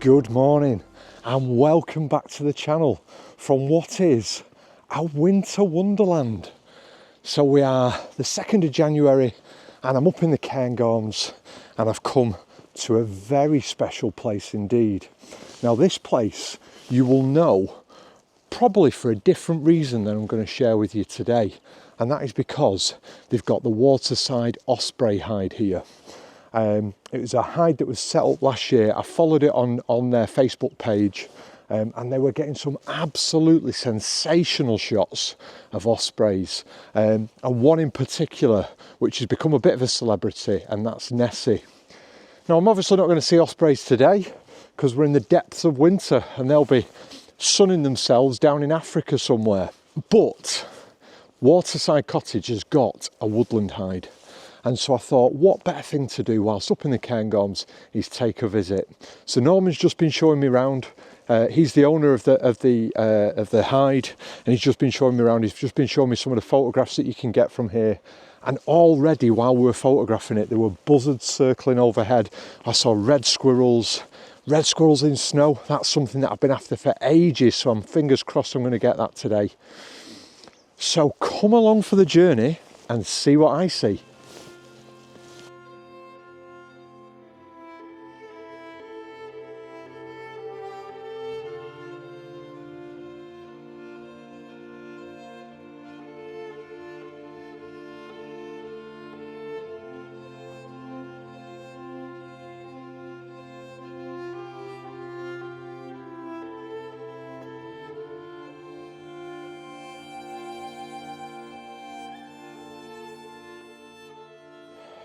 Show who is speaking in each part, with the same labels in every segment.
Speaker 1: Good morning and welcome back to the channel from what is a winter wonderland. So we are the 2nd of January and I'm up in the Cairngorms and I've come to a very special place indeed. Now this place you will know probably for a different reason than I'm going to share with you today, and that is because they've got the Waterside Osprey hide here. It was a hide that was set up last year. I followed it on their Facebook page and they were getting some absolutely sensational shots of ospreys, and one in particular which has become a bit of a celebrity, and that's Nessie. Now I'm obviously not going to see ospreys today because we're in the depths of winter and they'll be sunning themselves down in Africa somewhere, but Waterside Cottage has got a woodland hide. And so I thought, what better thing to do whilst up in the Cairngorms is take a visit. So Norman's just been showing me around. He's the owner of the hide, and he's just been showing me around. He's just been showing me some of the photographs that you can get from here. And already, while we were photographing it, there were buzzards circling overhead. I saw red squirrels in snow. That's something that I've been after for ages. So I'm fingers crossed I'm going to get that today. So come along for the journey and see what I see.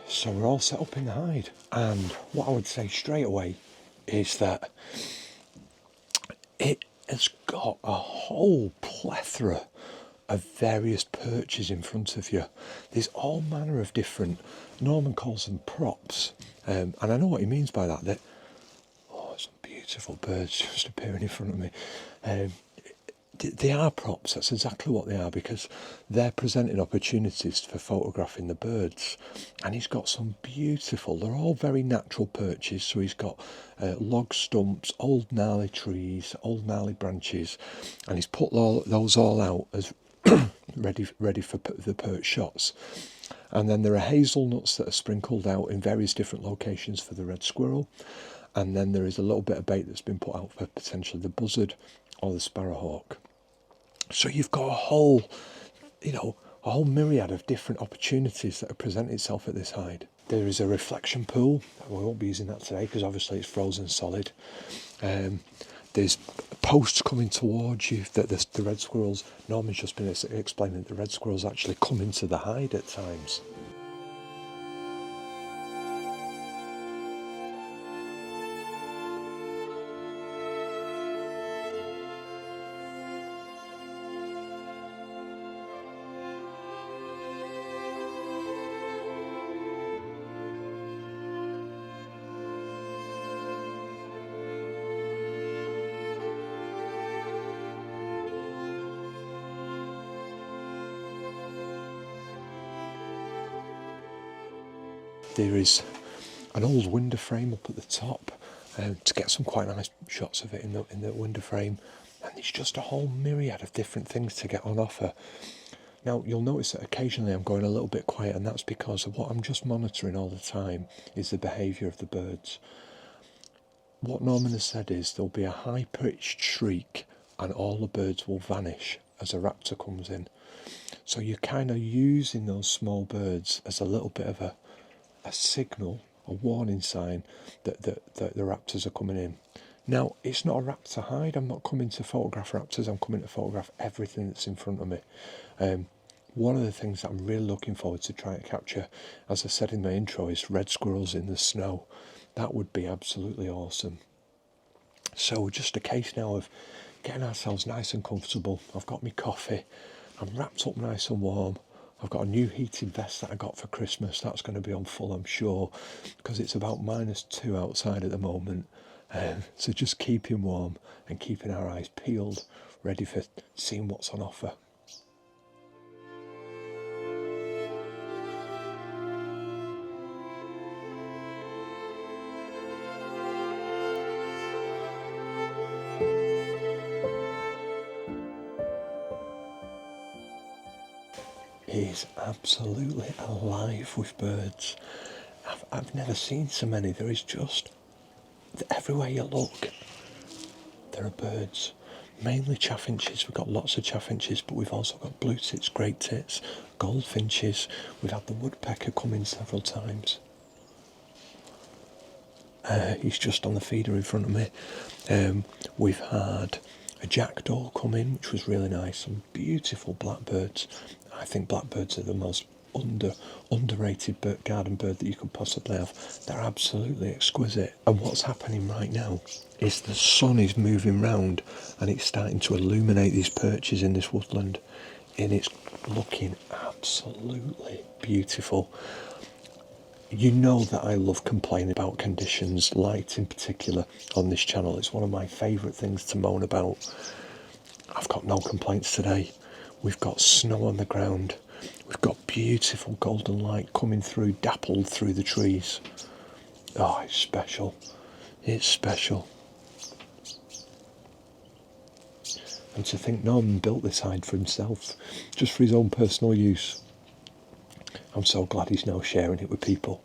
Speaker 1: So we're all set up in the hide, and what I would say straight away is that it has got a whole plethora of various perches in front of you. There's all manner of different, Norman calls them props, and I know what he means by that. Some beautiful birds just appearing in front of me. They are props, that's exactly what they are, because they're presenting opportunities for photographing the birds. And he's got some beautiful, they're all very natural perches. So he's got log stumps, old gnarly trees, old gnarly branches, and he's put those all out as ready for the perch shots. And then there are hazelnuts that are sprinkled out in various different locations for the red squirrel. And then there is a little bit of bait that's been put out for potentially the buzzard or the sparrowhawk. So you've got a whole myriad of different opportunities that present itself at this hide. There is a reflection pool. We won't be using that today because obviously it's frozen solid. There's posts coming towards you that the red squirrels, Norman's just been explaining that the red squirrels actually come into the hide at times. There is an old window frame up at the top to get some quite nice shots of it in the window frame, and there's just a whole myriad of different things to get on offer. Now you'll notice that occasionally I'm going a little bit quiet, and that's because of what I'm just monitoring all the time is the behaviour of the birds. What Norman has said is there'll be a high-pitched shriek and all the birds will vanish as a raptor comes in. So you're kind of using those small birds as a little bit of a signal, a warning sign that the raptors are coming in. Now, it's not a raptor hide. I'm not coming to photograph raptors. I'm coming to photograph everything that's in front of me. One of the things that I'm really looking forward to trying to capture, as I said in my intro, is red squirrels in the snow. That would be absolutely awesome. So just a case now of getting ourselves nice and comfortable. I've got my coffee. I'm wrapped up nice and warm. I've got a new heated vest that I got for Christmas. That's going to be on full, I'm sure, because it's about -2 outside at the moment. So just keeping warm and keeping our eyes peeled, ready for seeing what's on offer. is absolutely alive with birds. I've never seen so many. There is just, everywhere you look, there are birds. Mainly chaffinches. We've got lots of chaffinches, but we've also got blue tits, great tits, goldfinches. We've had the woodpecker come in several times. He's just on the feeder in front of me. We've had a jackdaw come in, which was really nice. Some beautiful blackbirds. I think blackbirds are the most underrated garden bird that you could possibly have. They're absolutely exquisite. And what's happening right now is the sun is moving round and it's starting to illuminate these perches in this woodland, and it's looking absolutely beautiful. You know that I love complaining about conditions, light in particular, on this channel. It's one of my favourite things to moan about. I've got no complaints today. We've got snow on the ground. We've got beautiful golden light coming through, dappled through the trees. Oh, it's special. It's special. And to think Norman built this hide for himself, just for his own personal use. I'm so glad he's now sharing it with people.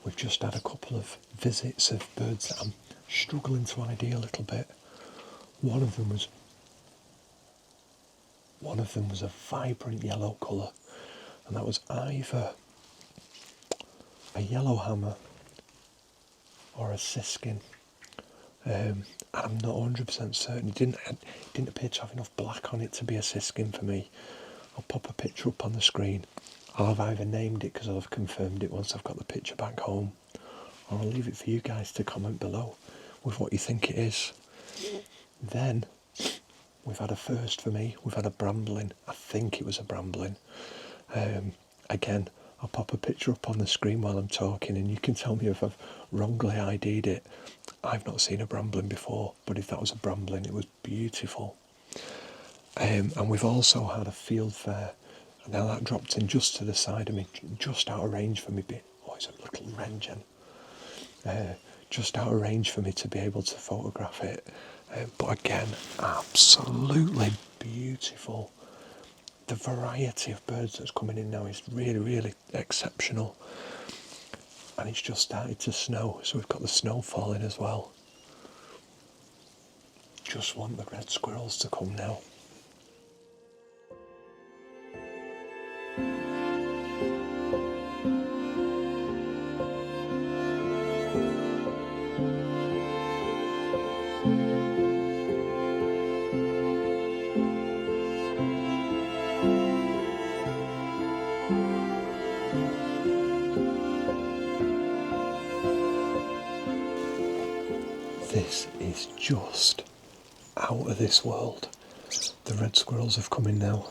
Speaker 1: We've just had a couple of visits of birds that I'm struggling to ID a little bit. One of them was a vibrant yellow colour, and that was either a yellowhammer or a siskin. And I'm not 100% certain. It didn't appear to have enough black on it to be a siskin for me. I'll pop a picture up on the screen. I'll have either named it because I'll have confirmed it once I've got the picture back home, or I'll leave it for you guys to comment below with what you think it is. Then we've had a first for me. We've had a brambling. I think it was a brambling. Again, I'll pop a picture up on the screen while I'm talking, and you can tell me if I've wrongly ID'd it. I've not seen a brambling before, but if that was a brambling, it was beautiful. And we've also had a fieldfare. Now that dropped in just to the side of me, just out of range for me. Oh, it's a little wren, Jen. Just out of range for me to be able to photograph it. But again, absolutely beautiful. The variety of birds that's coming in now is really, really exceptional. And it's just started to snow, so we've got the snow falling as well. Just want the red squirrels to come now. This is just out of this world. The red squirrels have come in now.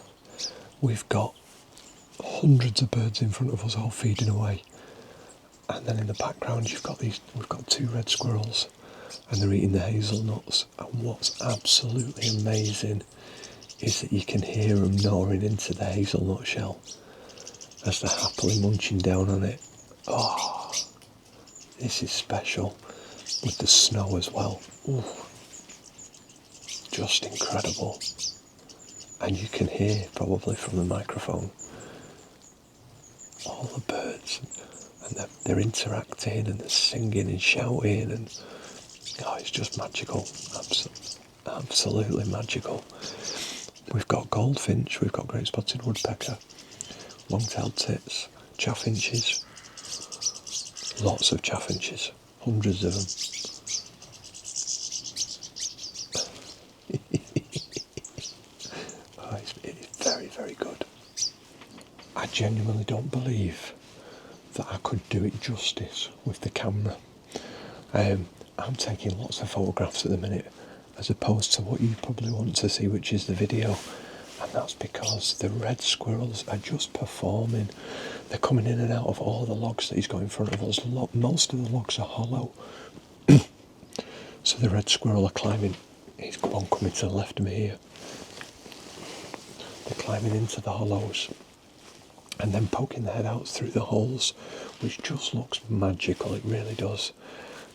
Speaker 1: We've got hundreds of birds in front of us all feeding away. And then in the background we've got two red squirrels, and they're eating the hazelnuts. And what's absolutely amazing is that you can hear them gnawing into the hazelnut shell as they're happily munching down on it. Oh, this is special. With the snow as well. Ooh, just incredible. And you can hear, probably from the microphone, all the birds, and they're interacting and they're singing and shouting, and oh, it's just magical. Absolutely magical. We've got goldfinch, we've got great spotted woodpecker, long-tailed tits, chaffinches, lots of chaffinches. Hundreds of them. Oh, it's very, very good. I genuinely don't believe that I could do it justice with the camera. I'm taking lots of photographs at the minute, as opposed to what you probably want to see, which is the video. And that's because the red squirrels are just performing. They're coming in and out of all the logs that he's got in front of us. Most of the logs are hollow. So the red squirrel are climbing. He's coming to the left of me here. They're climbing into the hollows and then poking their head out through the holes, which just looks magical. It really does.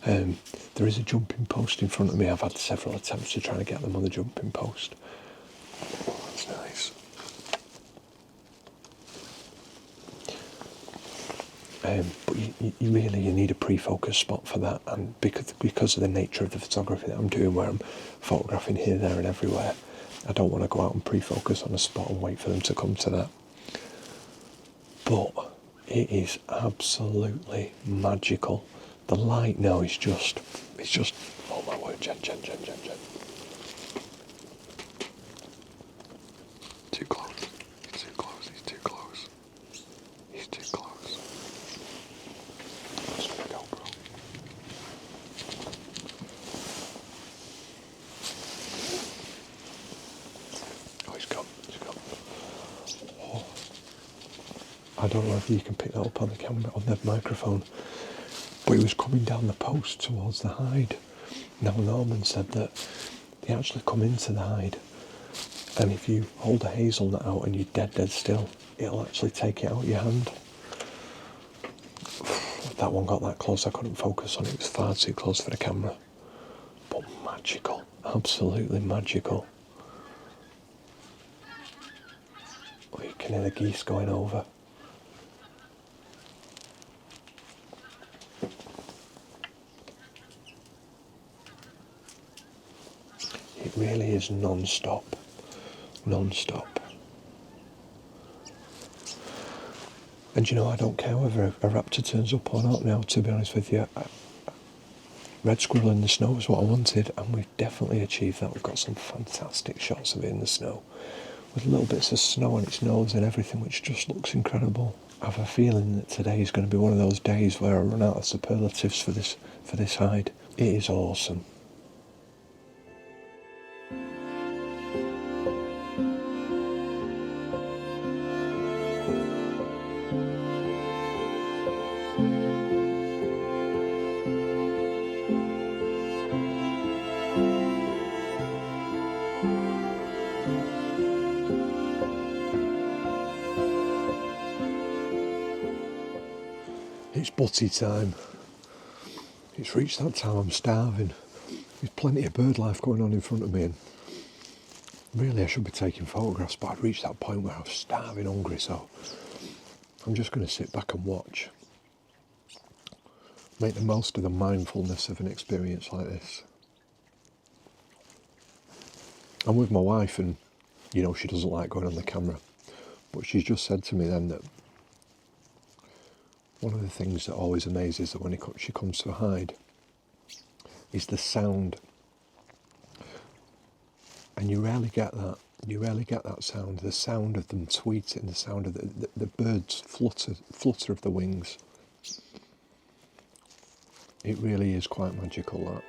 Speaker 1: There is a jumping post in front of me. I've had several attempts to try to get them on the jumping post. That's nice. But you need a pre-focus spot for that, and because of the nature of the photography that I'm doing, where I'm photographing here, there and everywhere, I don't want to go out and pre-focus on a spot and wait for them to come to that. But it is absolutely magical. The light now is just, oh my word, Jen. Too close. He's too close. He's too close. Just let me go, bro. Oh, he's gone. Oh. I don't know if you can pick that up on the camera, on the microphone, but he was coming down the post towards the hide. Now Norman said that they actually come into the hide, and if you hold a hazelnut out and you're dead still, it'll actually take it out of your hand. That one got that close, I couldn't focus on it. It was far too close for the camera. But magical, absolutely magical. Oh, you can hear the geese going over. It really is non-stop. And you know, I don't care whether a raptor turns up or not now, to be honest with you. Red squirrel in the snow is what I wanted, and we've definitely achieved that. We've got some fantastic shots of it in the snow, with little bits of snow on its nose and everything, which just looks incredible. I have a feeling that today is going to be one of those days where I run out of superlatives for this hide. It is awesome. It's butty time. It's reached that time I'm starving. There's plenty of bird life going on in front of me, and really I should be taking photographs, but I've reached that point where I'm starving hungry, so I'm just going to sit back and watch. Make the most of the mindfulness of an experience like this. I'm with my wife, and you know, she doesn't like going on the camera, but she's just said to me then that one of the things that always amazes her when she comes to a hide is the sound. And you rarely get that. You rarely get that sound. The sound of them tweeting, the sound of the birds flutter of the wings. It really is quite magical, that.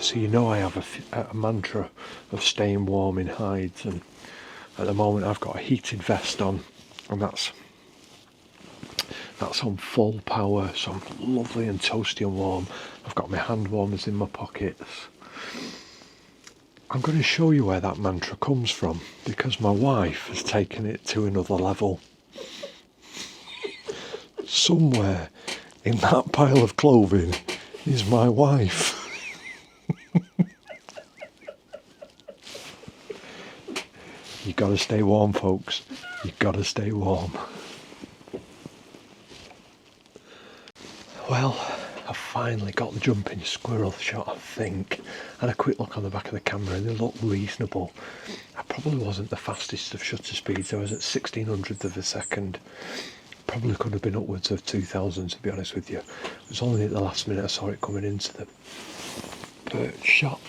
Speaker 1: So you know I have a mantra of staying warm in hides, and at the moment I've got a heated vest on, and that's on full power, so I'm lovely and toasty and warm. I've got my hand warmers in my pockets. I'm going to show you where that mantra comes from, because my wife has taken it to another level. Somewhere in that pile of clothing is my wife. You gotta stay warm, folks. You gotta stay warm. Well, I've finally got the jumping squirrel shot, I think. Had a quick look on the back of the camera and they look reasonable. I probably wasn't the fastest of shutter speeds. I was at 1600th of a second. probably could have been upwards of 2,000, to be honest with you. It was only at the last minute I saw it coming into the perch shop.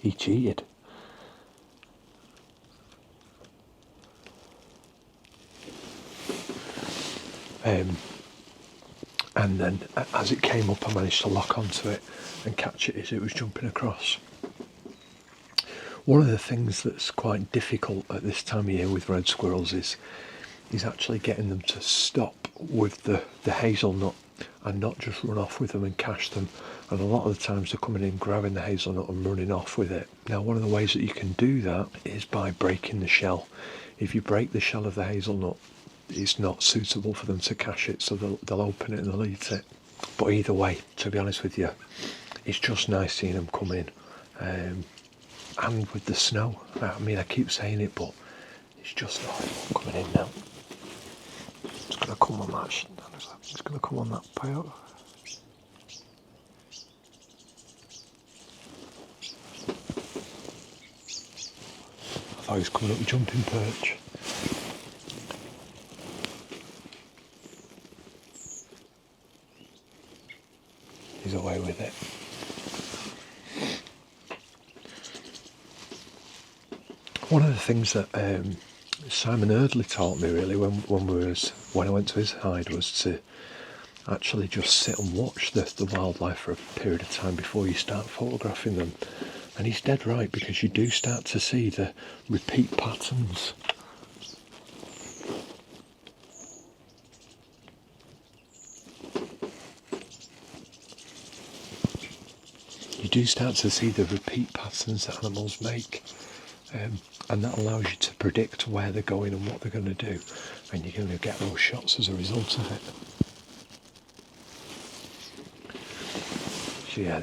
Speaker 1: He cheated. And then as it came up, I managed to lock onto it and catch it as it was jumping across. One of the things that's quite difficult at this time of year with red squirrels is actually getting them to stop with the hazelnut and not just run off with them and cache them. And a lot of the times they're coming in, grabbing the hazelnut and running off with it. Now, one of the ways that you can do that is by breaking the shell. If you break the shell of the hazelnut, it's not suitable for them to cache it, so they'll open it and they'll eat it. But either way, to be honest with you, it's just nice seeing them come in. And with the snow, I mean, I keep saying it, but it's just not coming in now. It's going to come on that. It's going to come on that pile. I thought he was coming up with jumping perch. He's away with it. One of the things that Simon Eardley taught me really when I went to his hide was to actually just sit and watch the wildlife for a period of time before you start photographing them. And he's dead right, because you do start to see the repeat patterns. You do start to see the repeat patterns that animals make. And that allows you to predict where they're going and what they're going to do, and you're going to get those shots as a result of it. So yeah,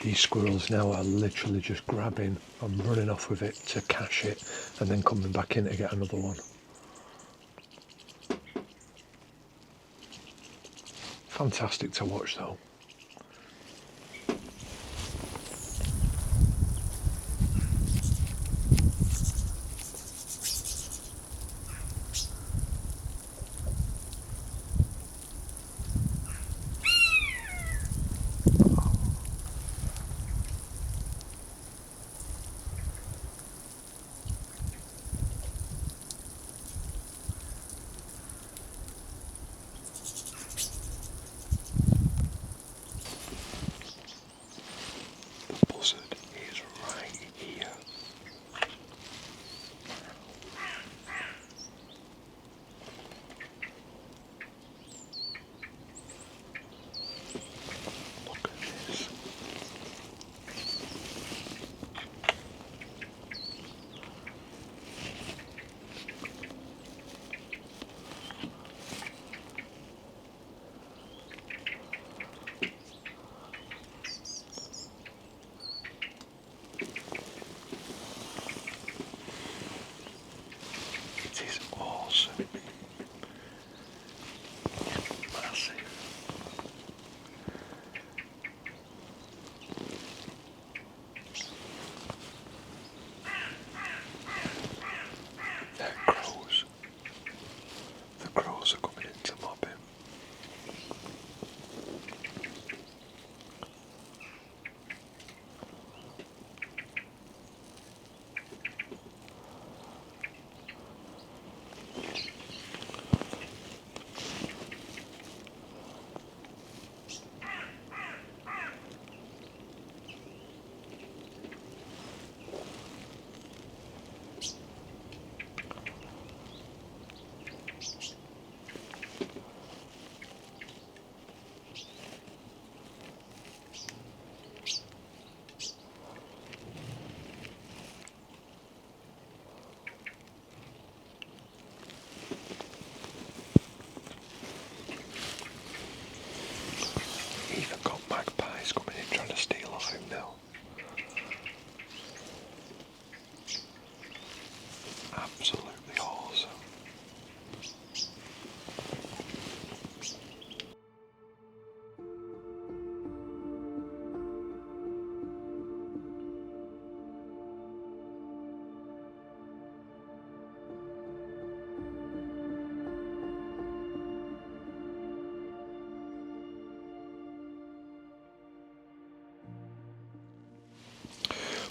Speaker 1: these squirrels now are literally just grabbing and running off with it to cache it, and then coming back in to get another one. Fantastic to watch though.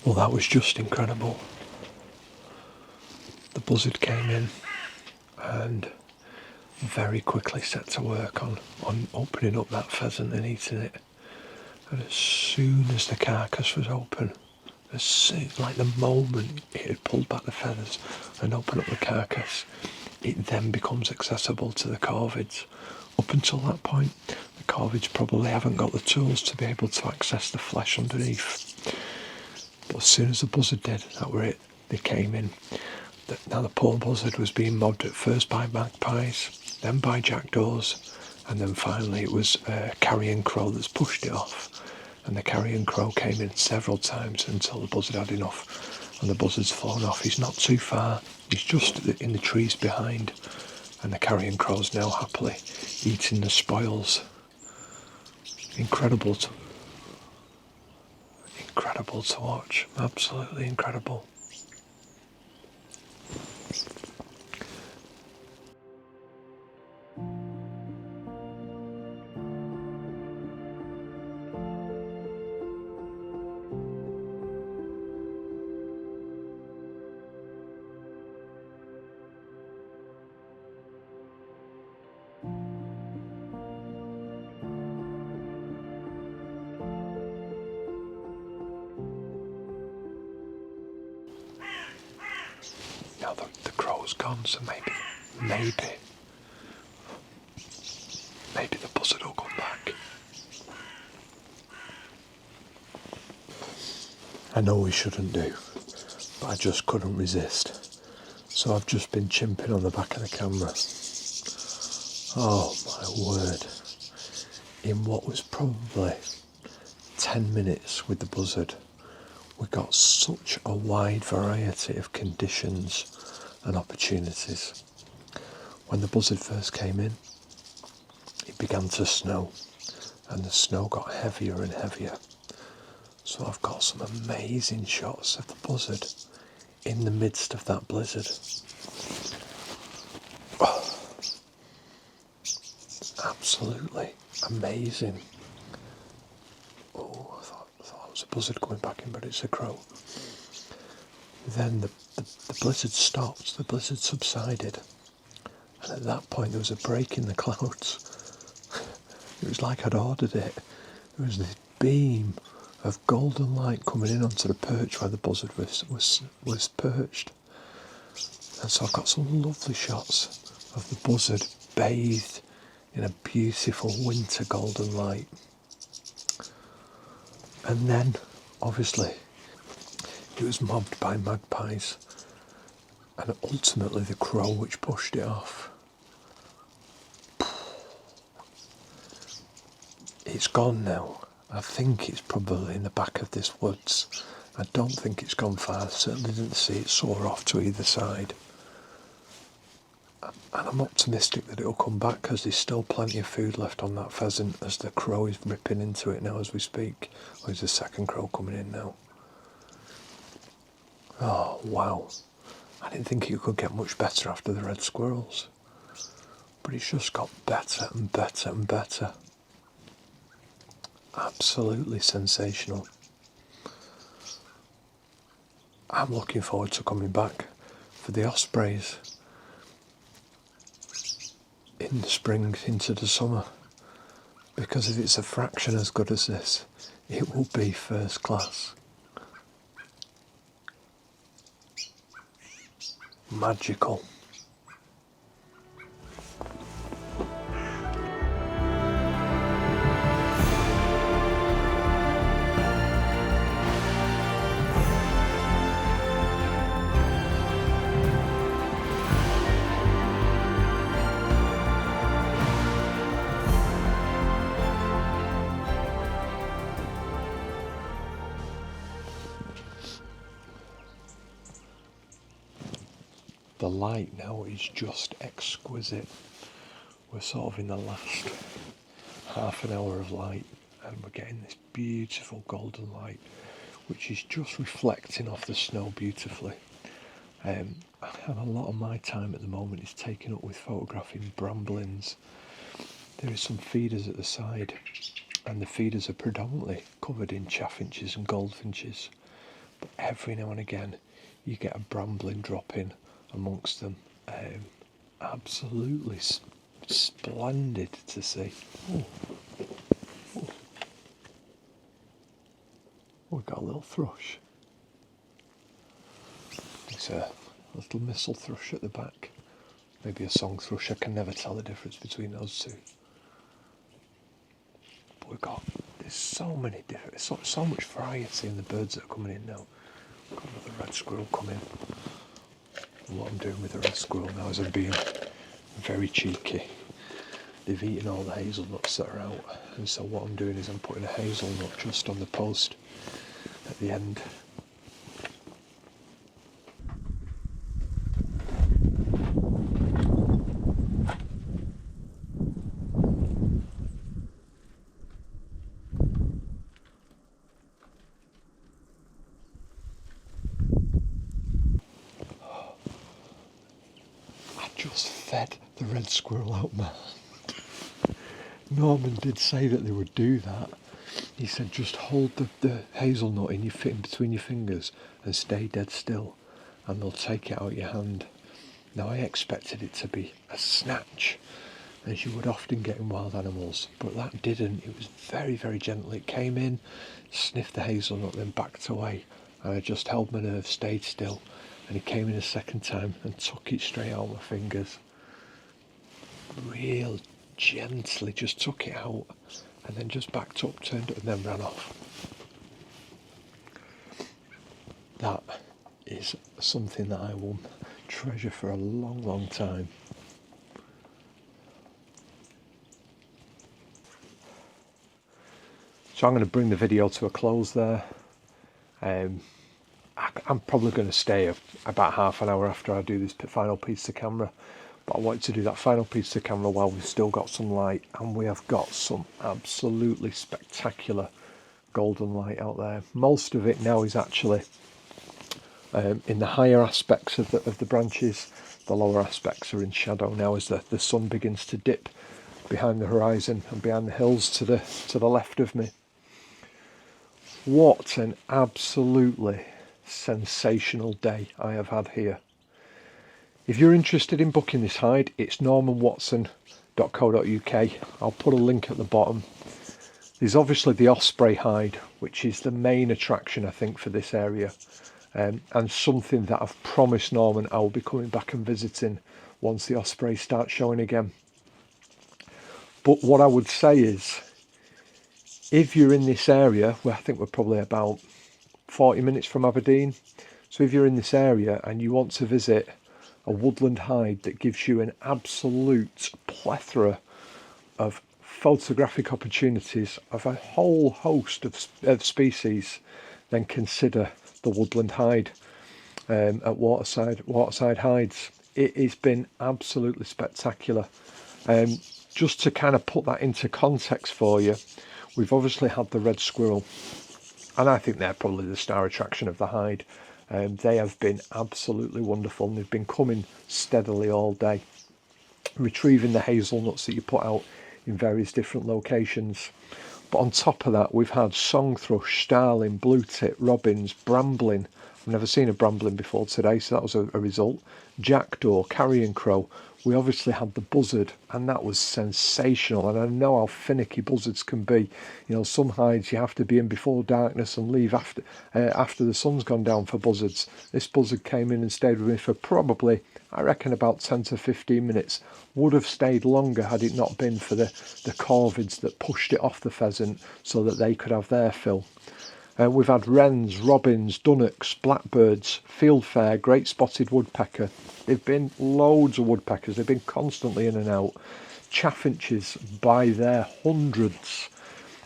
Speaker 1: Well, that was just incredible. The buzzard came in and very quickly set to work on opening up that pheasant and eating it. And as soon as the carcass was open, as soon, like the moment it had pulled back the feathers and opened up the carcass, it then becomes accessible to the corvids. Up until that point, the corvids probably haven't got the tools to be able to access the flesh underneath. But as soon as the buzzard did, that were it. They came in. Now the poor buzzard was being mobbed at first by magpies, then by jackdaws, and then finally it was a carrion crow that's pushed it off. And the carrion crow came in several times until the buzzard had enough, and the buzzard's flown off. He's not too far, he's just in the trees behind, and the carrion crow's now happily eating the spoils. Incredible to watch, absolutely incredible. Now the crow's gone, so maybe the buzzard will come back. I know we shouldn't do, but I just couldn't resist. So I've just been chimping on the back of the camera. Oh my word. In what was probably 10 minutes with the buzzard, we got such a wide variety of conditions and opportunities. When the buzzard first came in, it began to snow, and the snow got heavier and heavier. So I've got some amazing shots of the buzzard in the midst of that blizzard. Oh, absolutely amazing. Oh, I thought it was a buzzard coming back in, but it's a crow. Then the blizzard stopped, the blizzard subsided, and at that point there was a break in the clouds. It was like I'd ordered it. There was this beam of golden light coming in onto the perch where the buzzard was perched. And so I've got some lovely shots of the buzzard bathed in a beautiful winter golden light. And then, obviously, it was mobbed by magpies, and ultimately the crow which pushed it off. It's gone now. I think it's probably in the back of this woods. I don't think it's gone far. I certainly didn't see it soar off to either side. And I'm optimistic that it'll come back, because there's still plenty of food left on that pheasant as the crow is ripping into it now as we speak. There's a second crow coming in now. Oh, wow. I didn't think it could get much better after the red squirrels. But it's just got better and better and better. Absolutely sensational. I'm looking forward to coming back for the ospreys in the spring into the summer, because if it's a fraction as good as this, it will be first class. Magical. The light now is just exquisite. We're sort of in the last half an hour of light, and we're getting this beautiful golden light which is just reflecting off the snow beautifully. And a lot of my time at the moment is taken up with photographing bramblings. There is some feeders at the side, and the feeders are predominantly covered in chaffinches and goldfinches. but every now and again you get a brambling drop in amongst them. Absolutely splendid to see. Ooh. Ooh. We've got a little thrush. It's a little missile thrush at the back. Maybe a song thrush. I can never tell the difference between those two. But there's so many different, so much variety in the birds that are coming in now. Got another red squirrel coming. And what I'm doing with the red squirrel now is I'm being very cheeky. They've eaten all the hazelnuts that are out, and so what I'm doing is I'm putting a hazelnut just on the post at the end. Just fed the red squirrel out, man. Norman did say that they would do that. He said just hold the hazelnut in between your fingers and stay dead still, and they'll take it out of your hand. Now I expected it to be a snatch, as you would often get in wild animals, but that didn't. It was very, very gentle. It came in, sniffed the hazelnut, then backed away, and I just held my nerve, stayed still. And he came in a second time and took it straight out of my fingers. Real gently just took it out and then just backed up, turned it and then ran off. That is something that I will treasure for a long, long time. So I'm going to bring the video to a close there. I'm probably going to stay about half an hour after I do this final piece to camera, but I wanted to do that final piece to camera while we've still got some light, and we have got some absolutely spectacular golden light out there. Most of it now is actually in the higher aspects of the branches. The lower aspects are in shadow now as the sun begins to dip behind the horizon and behind the hills to the left of me. What an absolutely sensational day I have had here. If you're interested in booking this hide, it's normanwatson.co.uk. I'll put a link at the bottom. There's obviously the osprey hide, which is the main attraction I think for this area, and something that I've promised Norman I will be coming back and visiting once the osprey starts showing again. But what I would say is, if you're in this area, well, I think we're probably about 40 minutes from Aberdeen. So if you're in this area and you want to visit a woodland hide that gives you an absolute plethora of photographic opportunities of a whole host of species, then consider the woodland hide at Waterside Hides. It has been absolutely spectacular. Just to kind of put that into context for you, we've obviously had the red squirrel, and I think they're probably the star attraction of the hide. They have been absolutely wonderful, and they've been coming steadily all day, retrieving the hazelnuts that you put out in various different locations. But on top of that, we've had song thrush, starling, blue tit, robins, brambling. I've never seen a brambling before today, so that was a result. Jackdaw, carrion crow. We obviously had the buzzard, and that was sensational. And I know how finicky buzzards can be. You know, some hides you have to be in before darkness and leave after the sun's gone down for buzzards. This buzzard came in and stayed with me for probably, I reckon, about 10 to 15 minutes. Would have stayed longer had it not been for the corvids that pushed it off the pheasant so that they could have their fill. We've had wrens, robins, dunnocks, blackbirds, fieldfare, great spotted woodpecker. There've been loads of woodpeckers. They've been constantly in and out. Chaffinches by their hundreds.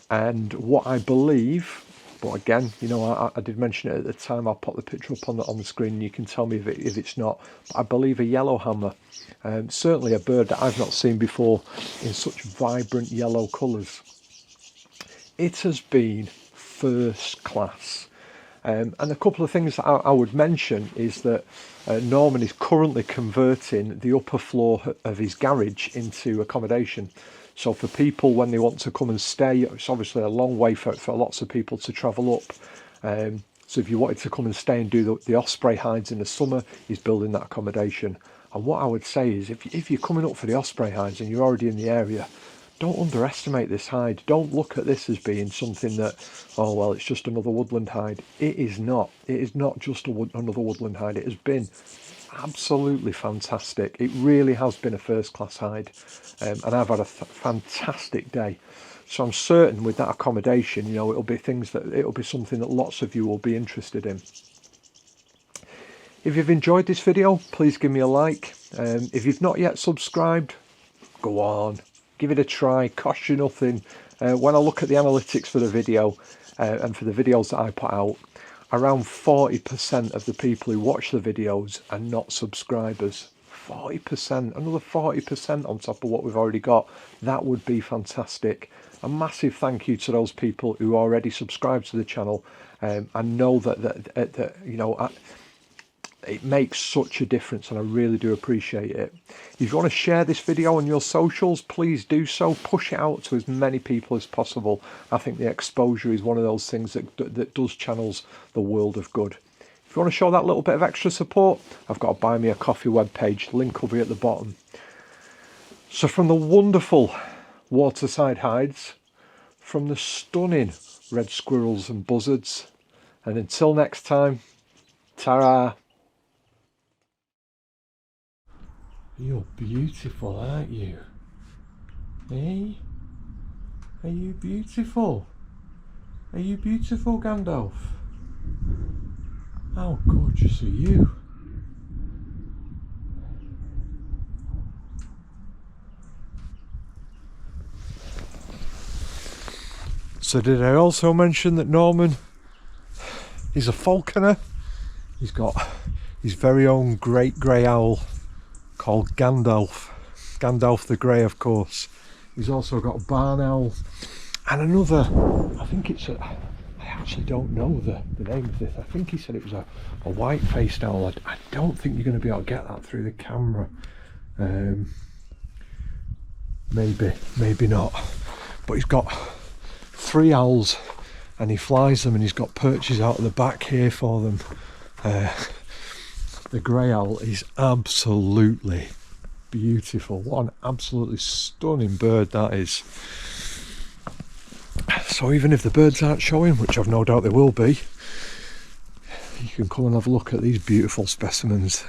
Speaker 1: And what I believe, but again, you know, I did mention it at the time. I'll pop the picture up on the screen and you can tell me if it's not. But I believe a yellowhammer. Certainly a bird that I've not seen before in such vibrant yellow colours. It has been first class. And a couple of things that I would mention is that Norman is currently converting the upper floor of his garage into accommodation. So for people, when they want to come and stay, it's obviously a long way for lots of people to travel up. So if you wanted to come and stay and do the osprey hides in the summer, he's building that accommodation. And what I would say is, if you're coming up for the osprey hides and you're already in the area, don't underestimate this hide. Don't look at this as being something that, oh well, it's just another woodland hide. It is not. It is not just another woodland hide. It has been absolutely fantastic. It really has been a first-class hide, and I've had a fantastic day. So I'm certain with that accommodation, you know, it'll be something that lots of you will be interested in. If you've enjoyed this video, please give me a like. If you've not yet subscribed, go on, give it a try, costs you nothing. When I look at the analytics for the video and for the videos that I put out, around 40% of the people who watch the videos are not subscribers. 40%, another 40% on top of what we've already got. That would be fantastic. A massive thank you to those people who already subscribe to the channel. I know that you know, it makes such a difference, and I really do appreciate it. If you want to share this video on your socials, please do so. Push it out to as many people as possible. I think the exposure is one of those things that does channels the world of good. If you want to show that little bit of extra support, I've got a Buy Me a Coffee webpage, link will be at the bottom. So from the wonderful Waterside hides, from the stunning red squirrels and buzzards, and until next time, ta-ra! You're beautiful, aren't you? Eh? Are you beautiful? Are you beautiful, Gandalf? How gorgeous are you? So did I also mention that Norman is a falconer? He's got his very own great grey owl called Gandalf. Gandalf the Grey, of course. He's also got a barn owl and another, I think it's a, I actually don't know the name of this. I think he said it was a white-faced owl. I don't think you're going to be able to get that through the camera. Maybe not. But he's got 3 owls and he flies them, and he's got perches out of the back here for them. The grey owl is absolutely beautiful. What an absolutely stunning bird that is. So even if the birds aren't showing, which I've no doubt they will be, you can come and have a look at these beautiful specimens.